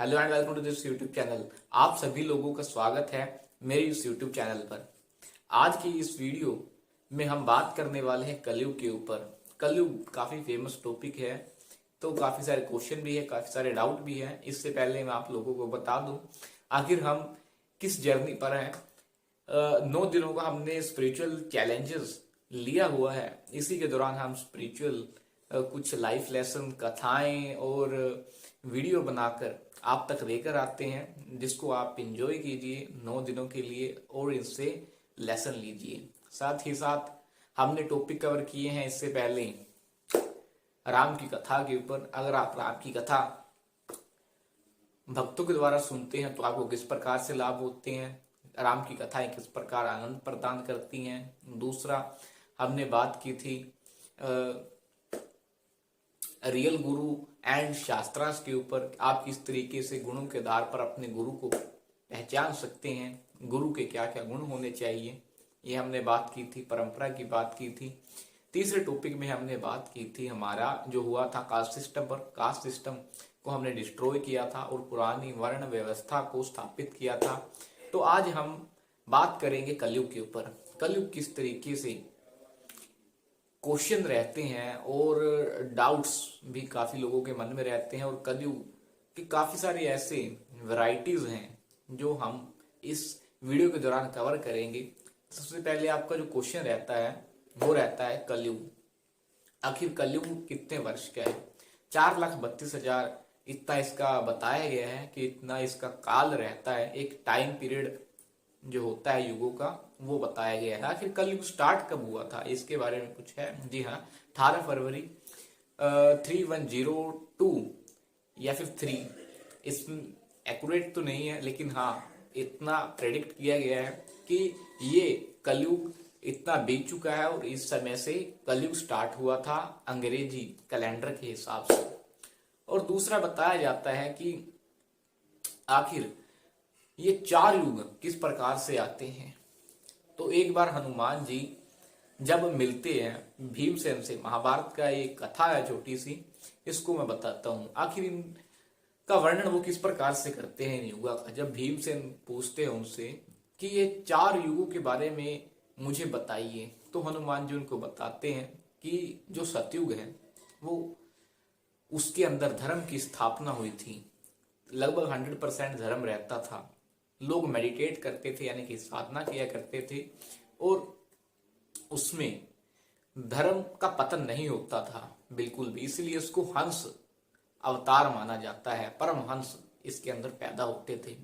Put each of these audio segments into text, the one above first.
Hello and welcome to this YouTube channel. आप सभी लोगों का स्वागत है मेरे इस यूट्यूब चैनल पर। आज की इस वीडियो में हम बात करने वाले हैं कलयुग के ऊपर। कलयुग काफी फेमस टॉपिक है, तो काफी सारे क्वेश्चन भी है, काफी सारे डाउट भी है। इससे पहले मैं आप लोगों को बता दूं आखिर हम किस जर्नी पर हैं। 9 दिनों का हमने स्पिरिचुअल चैलेंजेस लिया हुआ है। इसी के दौरान हम स्पिरिचुअल कुछ लाइफ लेसन, कथाएं और वीडियो बनाकर आप तक लेकर आते हैं, जिसको आप इंजॉय कीजिए 9 दिनों के लिए और इनसे लेसन लीजिए। साथ ही साथ हमने टॉपिक कवर किए हैं इससे पहले राम की कथा के ऊपर। अगर आप राम की कथा भक्तों के द्वारा सुनते हैं तो आपको किस प्रकार से लाभ होते हैं, राम की कथाएं किस प्रकार आनंद प्रदान करती हैं। दूसरा, हमने बात की थी रियल गुरु एंड शास्त्रास के ऊपर। आप किस तरीके से गुणों के आधार पर अपने गुरु को पहचान सकते हैं, गुरु के क्या क्या गुण होने चाहिए, ये हमने बात की थी। परंपरा की बात की थी। तीसरे टॉपिक में हमने बात की थी हमारा जो हुआ था कास्ट सिस्टम पर। कास्ट सिस्टम को हमने डिस्ट्रॉय किया था और पुरानी वर्ण व्यवस्था को स्थापित किया था। तो आज हम बात करेंगे कलयुग के ऊपर। कलयुग किस तरीके से क्वेश्चन रहते हैं और डाउट्स भी काफी लोगों के मन में रहते हैं, और कलयुग के काफी सारे ऐसे वैरायटीज हैं जो हम इस वीडियो के दौरान कवर करेंगे। सबसे पहले आपका जो क्वेश्चन रहता है वो रहता है कलयुग आखिर कलयुग कितने वर्ष का है। 4,32,000 इतना इसका बताया गया है कि इतना इसका काल रहता है। एक टाइम पीरियड जो होता है युगों का वो बताया गया है। आखिर कलयुग स्टार्ट कब हुआ था इसके बारे में कुछ है। जी हाँ, 18 फरवरी 3102 या फिर 3, इसमें एक्यूरेट तो नहीं है, लेकिन हाँ इतना प्रेडिक्ट किया गया है कि ये कलयुग इतना बीत चुका है और इस समय से कलयुग स्टार्ट हुआ था अंग्रेजी कैलेंडर के हिसाब से। और दूसरा बताया जाता है कि आखिर ये 4 युग किस प्रकार से आते हैं। तो एक बार हनुमान जी जब मिलते हैं भीमसेन से, महाभारत का एक कथा है छोटी सी, इसको मैं बताता हूँ। आखिर इनका वर्णन वो किस प्रकार से करते हैं इन युगों का। जब भीमसेन पूछते हैं उनसे कि ये 4 युगों के बारे में मुझे बताइए, तो हनुमान जी उनको बताते हैं कि जो सतयुग है वो उसके अंदर धर्म की स्थापना हुई थी। लगभग 100% धर्म रहता था। लोग मेडिटेट करते थे, यानी कि साधना किया करते थे, और उसमें धर्म का पतन नहीं होता था बिल्कुल भी। इसलिए उसको हंस अवतार माना जाता है। परम हंस इसके अंदर पैदा होते थे।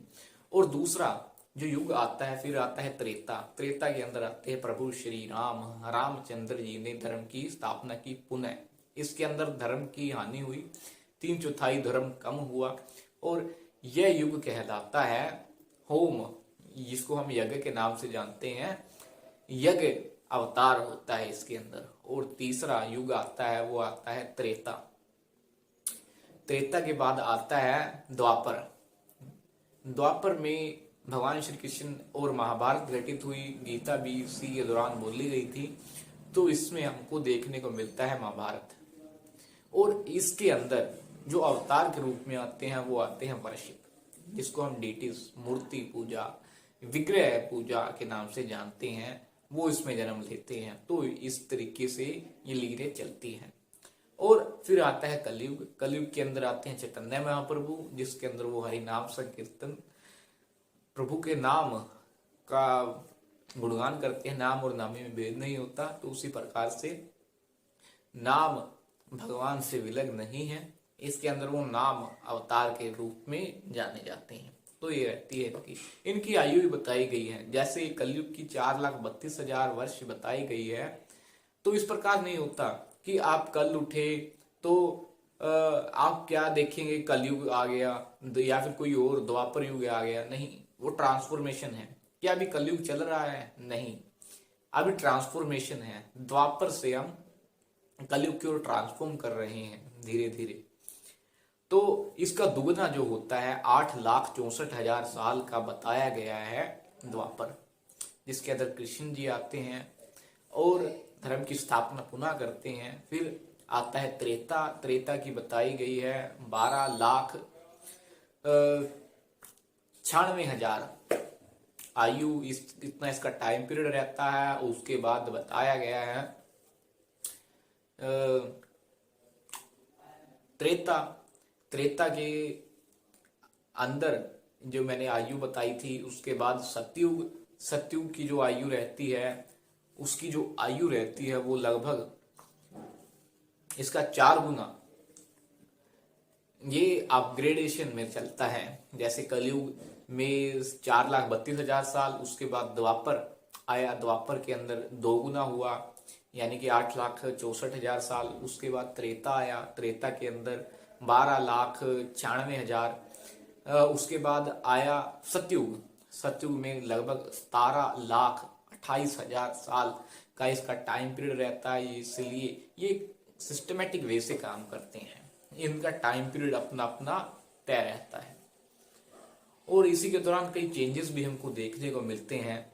और दूसरा जो युग आता है, फिर आता है त्रेता। त्रेता के अंदर आते हैं प्रभु श्री राम, रामचंद्र जी ने धर्म की स्थापना की पुनः। इसके अंदर धर्म की हानि हुई, 3/4 धर्म कम हुआ, और यह युग कहलाता है होम, जिसको हम यज्ञ के नाम से जानते हैं। यज्ञ अवतार होता है इसके अंदर। और तीसरा युग आता है वो आता है त्रेता। त्रेता के बाद आता है द्वापर। द्वापर में भगवान श्री कृष्ण और महाभारत घटित हुई, गीता भी इसी के दौरान बोली गई थी। तो इसमें हमको देखने को मिलता है महाभारत। और इसके अंदर जो अवतार के रूप में आते हैं वो आते हैं वर्शिप, जिसको हम डीटीज, मूर्ति पूजा, विग्रह पूजा के नाम से जानते हैं, वो इसमें जन्म लेते हैं। तो इस तरीके से ये लीलें चलती हैं। और फिर आता है कलयुग। कलयुग के अंदर आते हैं चैतन्य महाप्रभु, जिसके अंदर वो हरि नाम संकीर्तन, प्रभु के नाम का गुणगान करते हैं। नाम और नामी में भेद नहीं होता, तो उसी प्रकार से नाम भगवान से विलग नहीं है। इसके अंदर वो नाम अवतार के रूप में जाने जाते हैं। तो ये रहती है इनकी आयु भी बताई गई है। जैसे कलयुग की 4,32,000 वर्ष बताई गई है, तो इस प्रकार नहीं होता कि आप कल उठे तो आप क्या देखेंगे कलयुग आ गया या फिर कोई और द्वापर युग आ गया। नहीं, वो ट्रांसफॉर्मेशन है। क्या अभी कलयुग चल रहा है? नहीं, अभी ट्रांसफॉर्मेशन है। द्वापर से हम कलयुग की ओर ट्रांसफॉर्म कर रहे हैं धीरे धीरे। तो इसका दुगना जो होता है 8,64,000 साल का बताया गया है द्वापर, जिसके अंदर कृष्ण जी आते हैं और धर्म की स्थापना पुनः करते हैं। फिर आता है त्रेता। त्रेता की बताई गई है 12 लाख 96,000 आयु इतना इसका टाइम पीरियड रहता है। उसके बाद बताया गया है त्रेता त्रेता के अंदर जो मैंने आयु बताई थी, उसके बाद सतयुग सतयुग की जो आयु रहती है, उसकी जो आयु रहती है वो लगभग इसका 4 गुना ये अपग्रेडेशन में चलता है। जैसे कलयुग में 4,32,000 साल, उसके बाद द्वापर आया, द्वापर के अंदर 2 गुना हुआ यानी कि 8,64,000 साल। उसके बाद त्रेता आया, त्रेता के अंदर 12,96,000। उसके बाद आया सतयुग, सतयुग में लगभग 17,28,000 साल का इसका टाइम पीरियड रहता है। इसलिए ये सिस्टमेटिक वे से काम करते हैं, इनका टाइम पीरियड अपना अपना तय रहता है। और इसी के दौरान कई चेंजेस भी हमको देखने को मिलते हैं।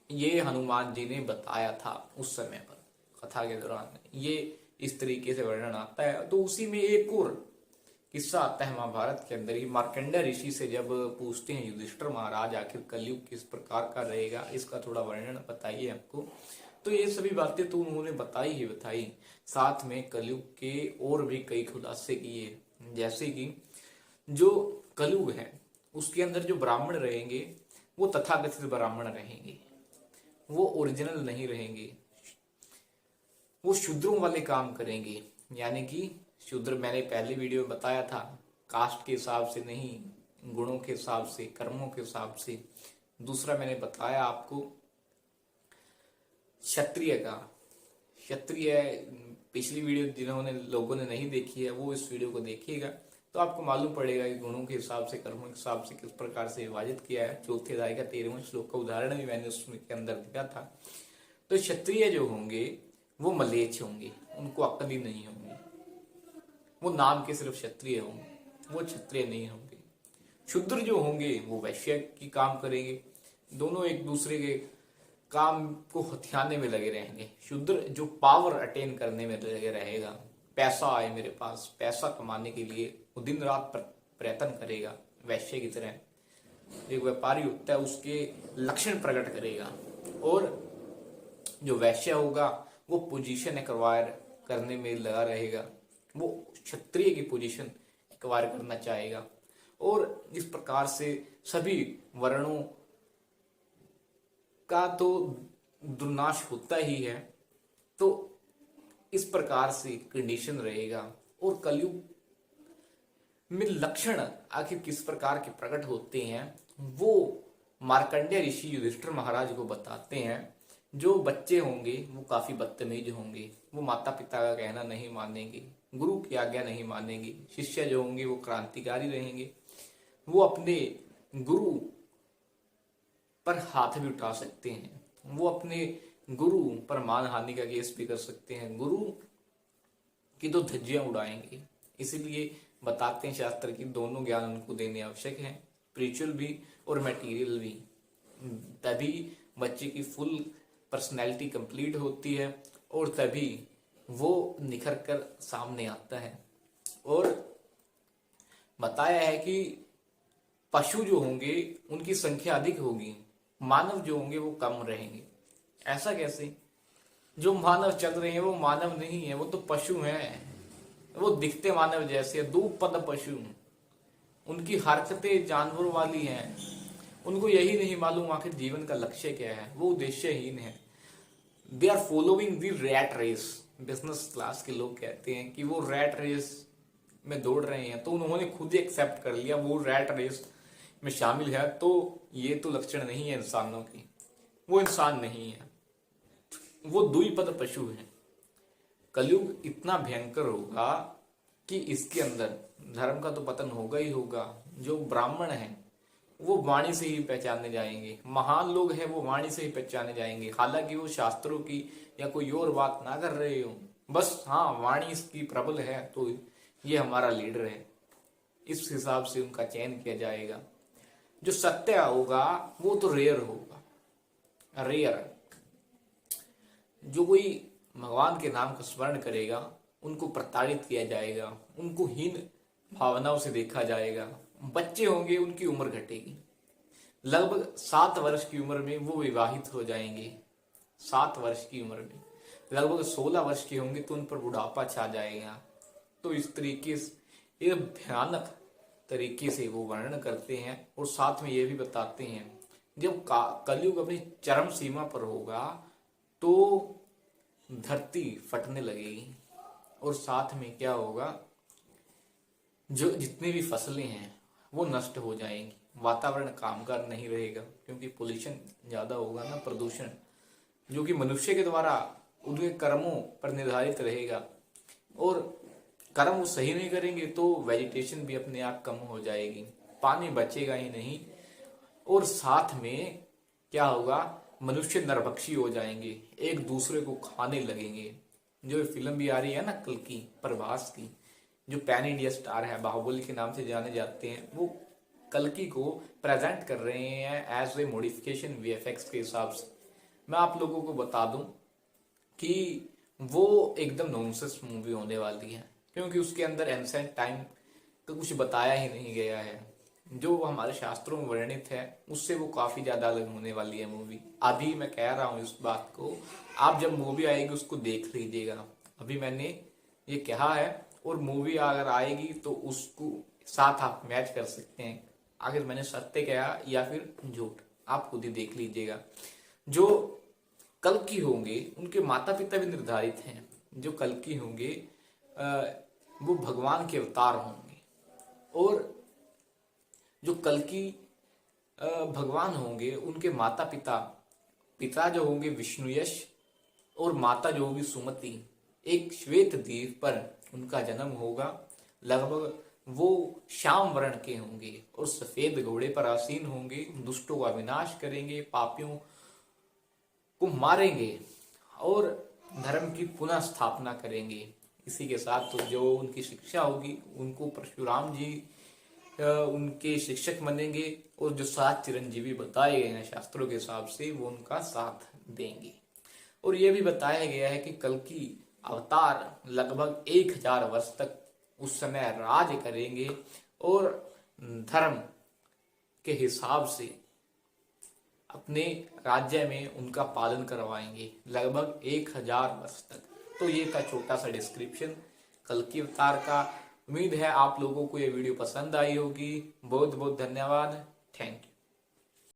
ये हनुमान जी ने बताया था उस समय पर, कथा के दौरान ये इस तरीके से वर्णन आता है। तो उसी में एक और किस्सा आता है महाभारत के अंदर ही। मार्कंडेय ऋषि से जब पूछते हैं युधिष्ठिर महाराज आखिर कलयुग किस प्रकार का रहेगा, इसका थोड़ा वर्णन बताइए हमको। तो ये सभी बातें तो उन्होंने बताई, साथ में कलयुग के और भी कई खुलासे किए। जैसे कि जो कलयुग है उसके अंदर जो ब्राह्मण रहेंगे वो तथाकथित ब्राह्मण रहेंगे, वो ओरिजिनल नहीं रहेंगे, वो शूद्रों वाले काम करेंगे। यानी कि शूद्र मैंने पहले वीडियो में बताया था, कास्ट के हिसाब से नहीं, गुणों के हिसाब से, कर्मों के हिसाब से। दूसरा मैंने बताया आपको क्षत्रिय का, क्षत्रिय पिछली वीडियो जिन्होंने लोगों ने नहीं देखी है वो इस वीडियो को देखिएगा, तो आपको मालूम पड़ेगा कि गुणों के हिसाब से, कर्मों के हिसाब से किस प्रकार से विभाजित किया है। चौथे अध्याय का 13वें श्लोक का उदाहरण भी मैंने उसमें के अंदर दिया था। तो क्षत्रिय जो होंगे वो मलेच्छ होंगे, उनको अक्ल ही नहीं होंगे, वो नाम के सिर्फ क्षत्रिय होंगे, वो क्षत्रिय नहीं होंगे। शूद्र जो होंगे वो वैश्य की काम करेंगे, दोनों एक दूसरे के काम को हथियाने में लगे रहेंगे। शूद्र जो पावर अटेन करने में लगे रहेगा, पैसा आए मेरे पास, पैसा कमाने के लिए वो दिन रात प्रयत्न करेगा। वैश्य की तरह एक व्यापारी होता है उसके लक्षण प्रकट करेगा। और जो वैश्य होगा वो पोजीशन एक्वायर करने में लगा रहेगा, वो क्षत्रिय की पोजीशन एक्वायर करना चाहेगा। और इस प्रकार से सभी वर्णों का तो दुर्नाश होता ही है। तो इस प्रकार से कंडीशन रहेगा। और कलयुग में लक्षण आखिर किस प्रकार के प्रकट होते हैं वो मार्कंडेय ऋषि युधिष्ठिर महाराज को बताते हैं। जो बच्चे होंगे वो काफी बदतमीज होंगे, वो माता पिता का कहना नहीं मानेंगे, गुरु की आज्ञा नहीं मानेंगे। शिष्य जो होंगे वो क्रांतिकारी रहेंगे, वो अपने गुरु पर हाथ भी उठा सकते हैं, वो अपने गुरु पर मानहानि का केस भी कर सकते हैं, गुरु की तो धज्जियां उड़ाएंगे। इसीलिए बताते हैं शास्त्र की दोनों ज्ञान उनको देने आवश्यक है, स्पिरिचुअल भी और मटेरियल भी। तभी बच्चे की फुल पर्सनैलिटी कंप्लीट होती है और तभी वो निखर कर सामने आता है। और बताया है कि पशु जो होंगे उनकी संख्या अधिक होगी, मानव जो होंगे वो कम रहेंगे। ऐसा कैसे? जो मानव चल रहे हैं वो मानव नहीं है, वो तो पशु हैं। वो दिखते मानव जैसे, दो पद पशु, उनकी हरकतें जानवरों वाली हैं। उनको यही नहीं मालूम आखिर जीवन का लक्ष्य क्या है, वो उद्देश्यहीन है। They are following the rat race. Business class के लोग कहते हैं कि वो रैट रेस में दौड़ रहे हैं, तो उन्होंने खुद ही एक्सेप्ट कर लिया वो रैट रेस में शामिल है। तो ये तो लक्षण नहीं है इंसानों की, वो इंसान नहीं है, वो द्विपद पशु है। कलयुग इतना भयंकर होगा कि इसके अंदर धर्म का तो पतन होगा ही होगा। जो ब्राह्मण है वो वाणी से ही पहचाने जाएंगे, महान लोग हैं वो वाणी से ही पहचाने जाएंगे, हालांकि वो शास्त्रों की या कोई और बात ना कर रहे हो, बस हाँ वाणी इसकी प्रबल है तो ये हमारा लीडर है, इस हिसाब से उनका चयन किया जाएगा। जो सत्य होगा वो तो रेयर होगा, रेयर। जो कोई भगवान के नाम का स्मरण करेगा उनको प्रताड़ित किया जाएगा, उनको हीन भावनाओं से देखा जाएगा, बच्चे होंगे उनकी उम्र घटेगी। लगभग 7 वर्ष की उम्र में वो विवाहित हो जाएंगे। 7 वर्ष की उम्र में लगभग 16 वर्ष के होंगे तो उन पर बुढ़ापा छा जाएगा। तो इस तरीके से एक भयानक तरीके से वो वर्णन करते हैं और साथ में ये भी बताते हैं जब कलयुग अपनी चरम सीमा पर होगा तो धरती फटने लगेगी और साथ में क्या होगा, जो जितनी भी फसलें हैं वो नष्ट हो जाएंगी, वातावरण कामगार नहीं रहेगा क्योंकि पोल्यूशन ज्यादा होगा ना, प्रदूषण जो कि मनुष्य के द्वारा उनके कर्मों पर निर्धारित रहेगा और कर्म वो सही नहीं करेंगे तो वेजिटेशन भी अपने आप कम हो जाएगी, पानी बचेगा ही नहीं और साथ में क्या होगा, मनुष्य नरभक्षी हो जाएंगे, एक दूसरे को खाने लगेंगे। जो फिल्म भी आ रही है ना कल की, प्रभास की, जो पैन इंडिया स्टार है, बाहुबली के नाम से जाने जाते हैं, वो कल्कि को प्रेजेंट कर रहे हैं एज ए मॉडिफिकेशन वीएफएक्स के हिसाब से। मैं आप लोगों को बता दूं कि वो एकदम नॉनसेंस मूवी होने वाली है क्योंकि उसके अंदर एंसेंट टाइम का कुछ बताया ही नहीं गया है। जो हमारे शास्त्रों में वर्णित है उससे वो काफी ज्यादा अलग होने वाली है मूवी। अभी मैं कह रहा हूँ इस बात को, आप जब मूवी आएगी उसको देख लीजिएगा। अभी मैंने ये कहा है और मूवी अगर आएगी तो उसको साथ आप मैच कर सकते हैं, आखिर मैंने सत्य कहा या फिर झूठ, आप खुद ही देख लीजिएगा। जो कल्कि होंगे उनके माता पिता भी निर्धारित हैं। जो कल्कि होंगे वो भगवान के अवतार होंगे और जो कल्कि भगवान होंगे उनके माता पिता, पिता जो होंगे विष्णुयश और माता जो होगी सुमति, एक श्वेत द्वीप पर उनका जन्म होगा। लगभग वो श्याम वर्ण के होंगे और सफेद घोड़े पर आसीन होंगे, दुष्टों का विनाश करेंगे, पापियों को मारेंगे और धर्म की पुनः स्थापना करेंगे। इसी के साथ तो जो उनकी शिक्षा होगी उनको परशुराम जी उनके शिक्षक बनेंगे और जो 7 चिरंजीवी बताए गए हैं शास्त्रों के हिसाब से वो उनका साथ देंगे। और ये भी बताया गया है कि कल्कि अवतार लगभग 1000 वर्ष तक उस समय राज करेंगे और धर्म के हिसाब से अपने राज्य में उनका पालन करवाएंगे लगभग 1000 वर्ष तक। तो ये था छोटा सा डिस्क्रिप्शन कल्कि अवतार का। उम्मीद है आप लोगों को ये वीडियो पसंद आई होगी। बहुत बहुत धन्यवाद। Thank you.